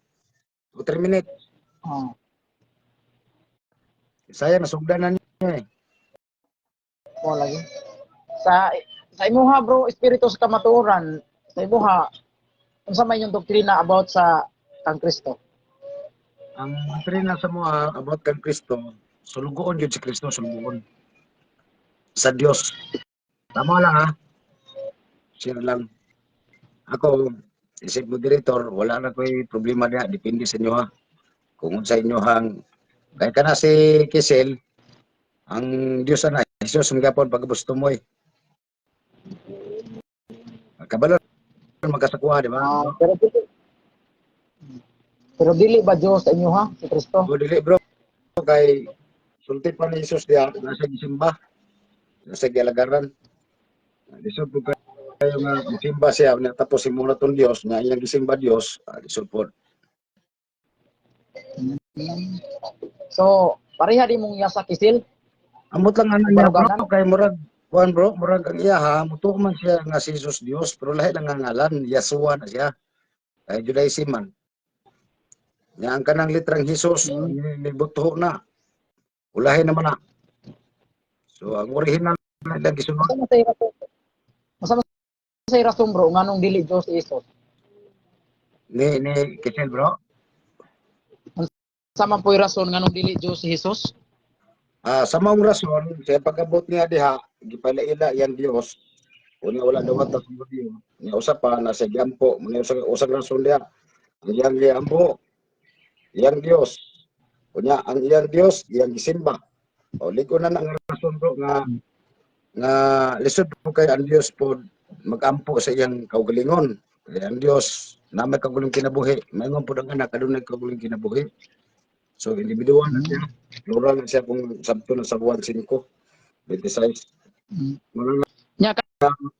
O 3 minutes. Oh, Saya nasugdanan niyo eh. mo lagi. Sa imuha bro, espiritu sa kamatuoran, sa imuha unsa may yung doktrina about sa kang Kristo? Ang doktrina sa mga about kang Kristo, sulugoon yun si Kristo, sulugoon. Sa Dios. Tama lang ha. Siya lang. Ako, isip moderator, wala na ko'y problema niya. Depende sa inyo ha. Kung sa inyo hang, kaya ka na si Kisel, ang Diyos na, Jesus, ang gapon, pag gusto mo eh. Kabalo, magkasakuha, di ba? Ah, pero dili ba Dios sa inyo ha, si Kristo? O, dili bro, kay sulti pa ni Jesus diya, nasa gisimba, nasa gialagaran. Lisod po kayo nga, gisimba siya, tapos si muna tong Diyos, nga iyang gisimba Diyos, lisod po. So, pareha di mong yasa kisil? Amot lang ano niya bro, Baruganan? kay murag, kuhan bro, murag ang iya ha, mutuo man siya nga si Jesus Diyos, pero lahi lang ang ngalan, Yahshua na siya, kay Judaism man. Nga ang kanang litrang Jesus, nibuto na, ulahin naman na. So, ang original na ilang gisunod, Masa masay rason? Masa masay rason bro nganong dili Dios si Jesus? ni Kisel bro. Sa man po'y rason nganong dili Dios si Jesus? Sa maong rason, sa pagkabot niya diha, gipalaila yang Dios, unya wala daw ta sa Dios. Niya usa pa na sa giampo, muna usag rason diha. Ang iyang giampo, yang Dios. Unya ang iyang Dios, iyang gisimba. O ligo na ang rason bro nga lisod po kay ang Dios po magampo sa iyang kaugalingon. Kaya ang Dios na may kaguling kinabuhi, mayngon po ang anak adunay kaguling kinabuhi. So individual na siya, plural na siya kung sabto na sa buwan 5, 26. Mga Nya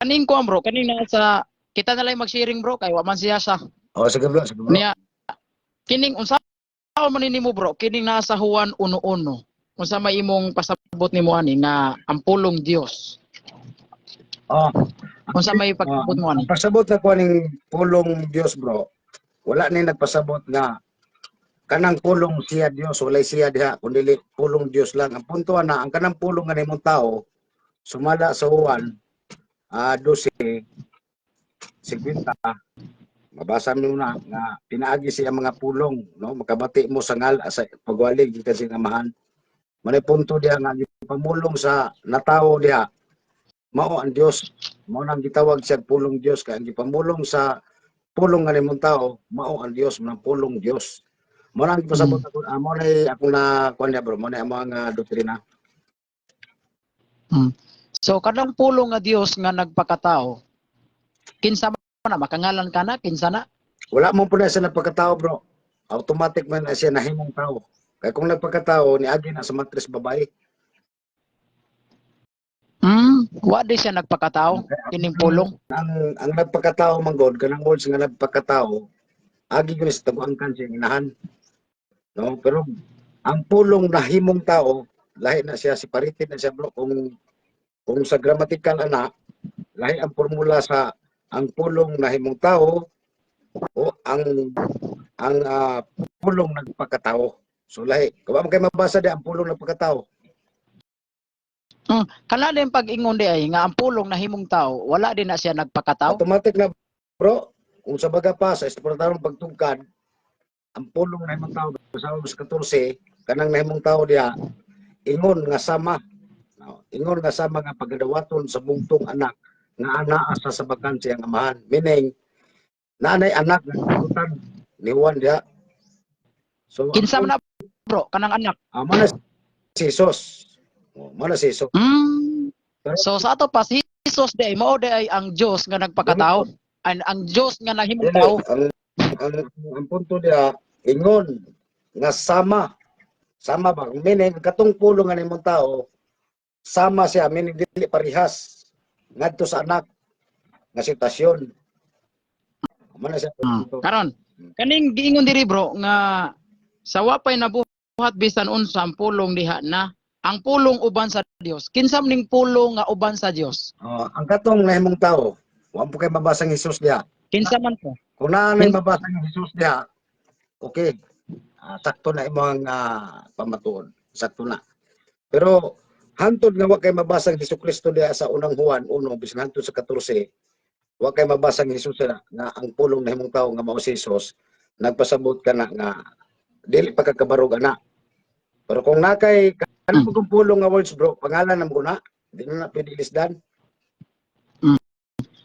kaning ko bro, kaning sa kita na lang mag-sharing bro kay wa man siya sa. sige bro, sige bro. Niya kining unsa man nimo bro, kining nasa Juan 1:1. Unsa may imong pasabot nimo ani nga ang pulong Dios. Oh, Unsa may pagsabot mo ani? ang pasabot na ko ning pulong Dios bro, wala ni nagpasabot nga kanang pulong siya Dios, walay siya diha, kundi pulong Dios lang. Ang punto na, ang kanang pulong nga nimong tao, sumala sa Juan 12:50, mabasa mo na nga pinaagi siya mga pulong, no? Makabati mo sa ngal sa pagwalig gikan sa amahan. Manay punto diha nga pamulong sa natawo diha, mao ang Dios, mao nang gitawag siya pulong Dios, kay ang gipamulong sa pulong nga nimong tao, mao ang Dios, manang pulong Dios. Mo nang pasabot ako, mo na ako na kuan bro, mo na mga doktrina. So kadang pulong nga Dios nga nagpakatao. Kinsa man na makangalan ka na, kinsa na? Wala mo po na siya nagpagkatao bro. Automatic man na siya nahimong tao. Kaya kung nagpagkatao, niagi na sa matris babae. Wa di siya nagpakatao kining pulong. Ang nagpagkatao man god, kanang words nga nagpagkatao, agi ko sa taguangkan siya inahan. No, pero ang pulong nahimong tao, lahi na siya, separated na siya bro. Kung sa grammatical ana, lahi ang formula sa ang pulong nahimong tao o ang pulong nagpakatao. So lahi, kung kay mabasa di ang pulong nagpakatao. Kana din pag-ingon di ay nga ang pulong nahimong tao, wala din na siya nagpakatao. Automatic na bro, kung sa baga pa sa esportarong pagtugkad, ang pulong nahimong tao sa 14, kanang nahimong tao diha, ingon nga sama. Ingon nga sama nga pagadawaton sa bungtong anak nga anaa sa sabakan siyang amahan. Meaning, nanay anak nga kagutan ni Juan diha. So, Kinsa man na bro, kanang anak. Mana si Jesus. Mana si Jesus. So sa ato pa si Jesus di ay mao di ay ang Dios nga nagpakatao. Ang Dios nga nahimong tao. Ang punto diha, ingon nga sama. Sama ba? Meaning, katong pulong nga nimong tao, sama siya, meaning dili parihas ngadto sa anak nga sitwasyon. Mana siya punto. Karon, kaning giingon diri bro nga sa wapay nabuhat bisan unsa ang pulong diha na ang pulong uban sa Dios. Kinsam ning pulong nga uban sa Dios? Ang katong nahimong tao, wa po kay mabasa ng Jesus diha. Kinsa man ko? Kung naanay mabasa ng Jesus diha, okay. sakto na imong pamatuod. Sakto na. Pero hantod nga wa kay mabasag ni Jesucristo diha sa unang Juan 1 bisan hantod sa 14, wa kay mabasag ni Jesus nga ang pulong na himong tawo nga mao si Jesus, nagpasabot ka na nga dili pa kakabarog ana. Pero kung nakay kanang pugong pulong nga words bro, pangalan na mo na, di na pwede lisdan.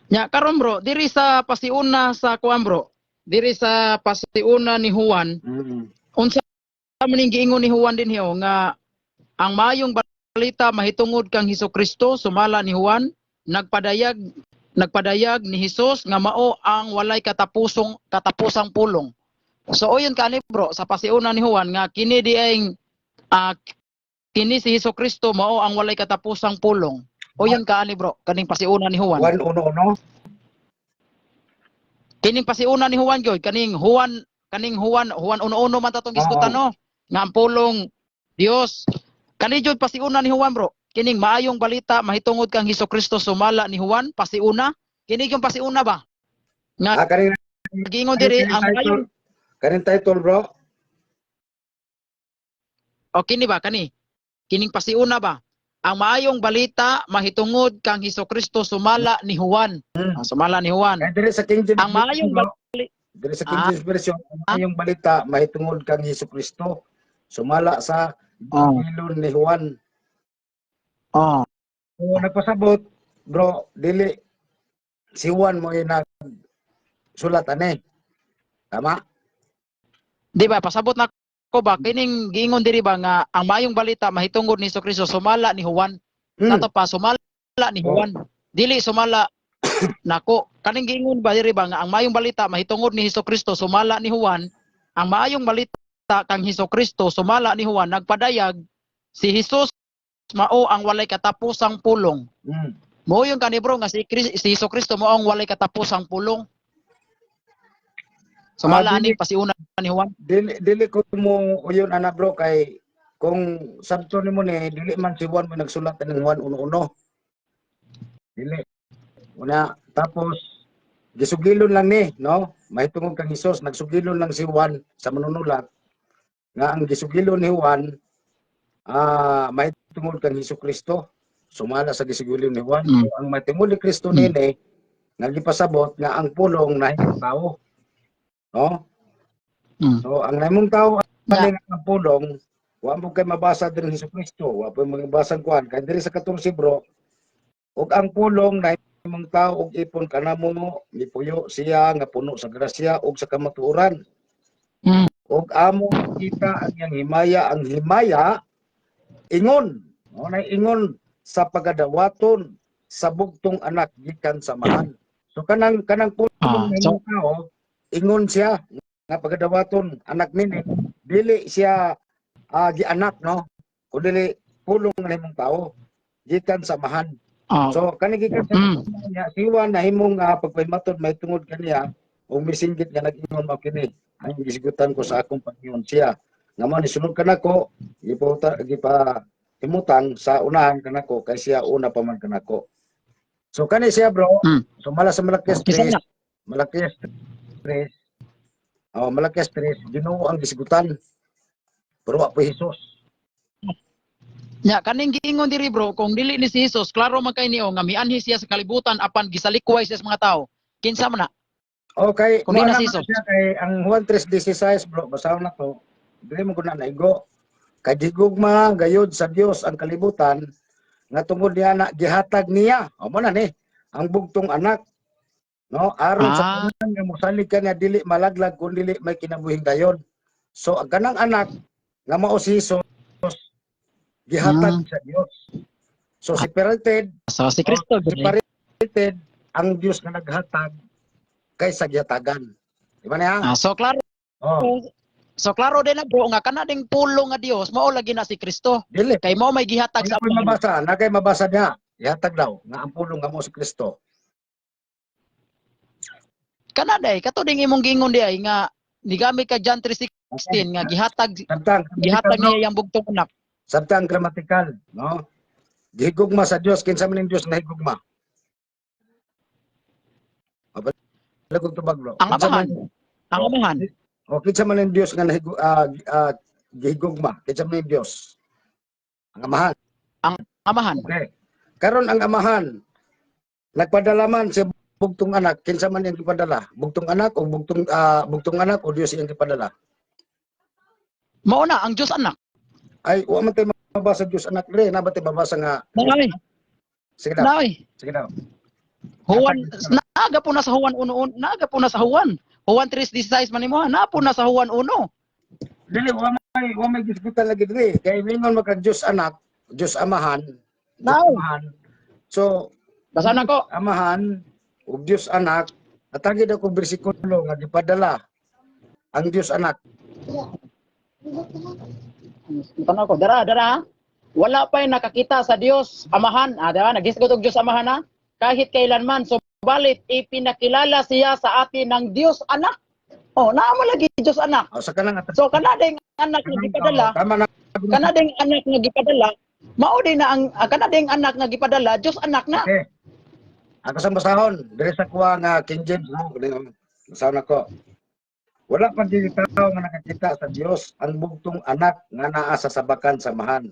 Nya karon bro, diri sa pasiuna sa kuan bro. Diri sa pasiuna ni Juan, unsa man ning giingon ni Juan din hiyo nga ang maayong balita mahitungod kang Hesukristo sumala ni Juan nagpadayag ni Jesus nga mao ang walay katapusang pulong. So oyon kani bro sa pasiuna ni Juan nga kini diayng kini si Hesukristo mao ang walay katapusang pulong. Oyon kaani bro kaning pasiuna ni Juan. 1:1. Kining pasiuna ni Juan gyud kaning Juan 1:1 man tatong gisgutan no nga ang pulong Dios. Kani jud pasiuna ni Juan bro. Kining maayong balita mahitungod kang Hesukristo sumala ni Juan pasiuna. Kini yung pasiuna ba? Nga Kaning giingon diri ang maayong title bro. o kini ba kani? Kining pasiuna ba? Ang maayong balita mahitungod kang Hesukristo sumala ni Juan. Sumala ni Juan. Diri sa King James Ang maayong balita Diri sa King James Version, ang balita mahitungod kang Hesukristo sumala sa ilon ni Juan. So, nagpasabot, bro, dili si Juan mo yung nagsulat ani. Tama? Di ba pasabot na ko ba kining giingon diri ba nga ang maayong balita mahitungod ni Hesukristo sumala ni Juan. Nato pa sumala ni Juan. Dili sumala nako. Kaning giingon ba diri ba nga ang maayong balita mahitungod ni Hesukristo sumala ni Juan. Ang maayong balita kang Hesukristo sumala ni Juan nagpadayag si Jesus mao ang walay katapusang pulong. Mo yung kanibro nga si Hesukristo mo ang walay katapusang pulong. Sumala ani pasiuna ni Juan. Dili ko mo uyon ana bro kay kung sabto nimo ni dili man si Juan mo nagsulat ng Juan 1:1. Dili. Una tapos gisugilon lang ni, no? Mahitungod kang Hesus, nagsugilon lang si Juan sa manunulat nga ang gisugilon ni Juan mahitungod kang Hesukristo sumala sa gisugilon ni Juan. So, ang mahitungod ni Kristo nini nga gipasabot nga ang pulong na himong tao. No? So ang nahimong tao ang pulong, wa mo kay mabasa diri sa Hesukristo, wa po mabasa kuan kay diri sa 14 bro. Ug ang pulong na himong tao og ipon kanamo mipuyo siya nga puno sa grasya ug sa kamatuoran. Ug amo kita ang iyang himaya, ang himaya ingon, no na ingon sa pagadawaton sa bugtong anak gikan sa mahan. So kanang pulong na himong tao ingon siya nga pagadawaton anak nini dili siya gianak no kun dili pulong na himong tao gikan sa mahan. So kani gikan sa niya si Juan na himong pagpaymatod may tungod kaniya o misinggit nga nag-ingon mao kini ang gisigutan ko sa akong pag-ingon siya nga mao ni sunod kanako gipa himutang sa unahan kanako kay siya una pa man kanako. So kani siya bro, so mala sa Malakias 3 Malakias 3, Ginoo ang gisigutan. Pero wa po Hesus. Nya kaning giingon diri bro, kung dili ni si Jesus, klaro man kay niyo nga mianhi siya sa kalibutan apan gisalikway siya sa mga tao. Kinsa man na? Okay, kung di na si Jesus. Kay ang Juan 3:16 bro, basahan na to. Dili mo guna naigo. Kay gigugma gayud sa Dios ang kalibutan nga tungod niya na gihatag niya. O mo na ni ang bugtong anak. No, aron sa tanan nga mosalig ka nga dili malaglag kun dili may kinabuhing dayon. So ang kanang anak nga mao si Jesus gihatag sa Dios. So separated si Kristo separated ang Dios nga naghatag kaysa gihatagan. Di ba niya? so klaro. So klaro din na bro nga kana ding pulong nga Dios mao lagi na si Kristo. Dili Kay mao may gihatag sa mabasa, nakay mabasa niya. Gihatag daw nga ang pulong nga mao si Kristo. Kana day kato ding imong gingon di ay nga nigamit ka John 3:16 nga gihatag niya yang bugtong anak. Sabtang gramatikal, no? Gihigugma sa Dios kinsa man ning Dios nga higugma. Lagog tubag bro. Ang amahan. O kinsa man ang Dios nga gihigugma, kinsa man ang Dios? Ang amahan. Amahan. Okay. Karon ang amahan nagpadala man sa bugtong anak, kinsa man yang gipadala? Bugtong anak o bugtong anak o Dios yang gipadala? Mao na ang Dios anak. Ay, wa man tayo mabasa Dios anak dire, na ba tayo mabasa nga? Nay. Sige daw. Nay. Sige daw. Juan naga po na sa Juan 1, naga po na sa Juan. Juan 3:16 man nimo, na po na sa Juan 1. Dili wa may diskutan lagi dire. Kay mingon magka Dios anak, Dios amahan, Dios Now. amahan. So, Basa na ko. amahan ug Dios anak, atagid ako bersikulo nga gipadala ang Dios anak. Tanaw ko, dara. Wala pa nakakita sa Dios amahan. Diba? Nagisgot og Dios amahan na. Kahit kailanman. Subalit, ipinakilala siya sa atin ng Dios anak. Oh, naamo lagi Dios anak. O sa kanang So, kanading anak nga gipadala, tama na. kanading anak nga gipadala, mao din na ang kanading anak nga gipadala, Dios anak na. Okay. Ako sa basahon, dire sa kuha nga King James no, basahon ako. Wala pa dili tao nga nakakita sa Dios ang bugtong anak nga naa sa sabakan samahan.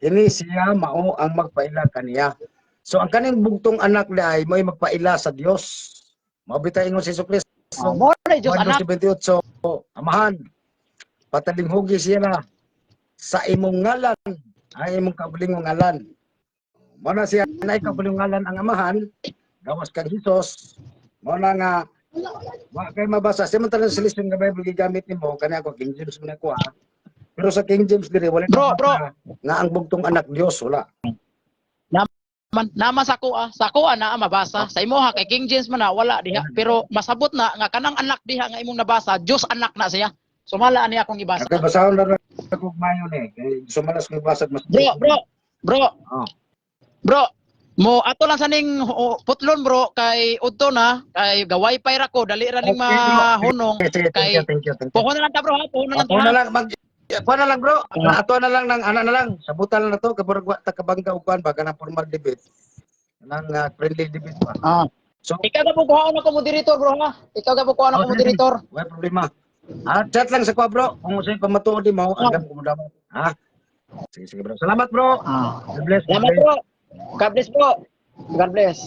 Ini siya mao ang magpaila kaniya. So ang kaning bugtong anak ay mo'y magpaila sa Dios. Mabita ingon si Jesucristo. Mao na Dios Juan anak. 2:28, amahan, patalinghugi siya sa imong ngalan, ay imong kabuling ngalan. Mao na siya na kabuling ngalan ang amahan, gawas kang Hesus. Mao na nga wa kay mabasa sa man tanan solution nga Bible gigamit nimo kani ako King James man ako ha. Pero sa King James dire wala Bro, nga ang bugtong anak Dios wala. Naman sa kuha na mabasa. Sa imo ha kay King James man na wala diha, pero masabot na nga kanang anak diha nga imong nabasa, Dios anak na siya. Sumala ani akong ibasa. Kay basahon na ako mayon kay sumalas ko basad mas. Bro. Oh. Bro, mo ato lang saning putlon bro kay udto na kay ga-wifi ra ko dali ra ning Okay, bro. mahunong Sige, kay thank you. puhon na lang ta bro ha, puhon na lang ta. Ako na ha? lang kuha na lang bro. Ato na lang ng ana na lang. Sabutan lang na to kaburag wa ta kabangga ug kuan ba kana formal debate. Nang friendly debate ba. Ah. So, Ikaw ga po kuha na ko moderator bro ha. Ikaw ga po kuha na ko moderator. wala problema. Chat lang sa kuha bro. Kung sa'yo pamatuod mo, agam ko mo daw. Ha? Sige bro. Salamat bro. Ah. God bless. Salamat bro. God bless bro. God bless.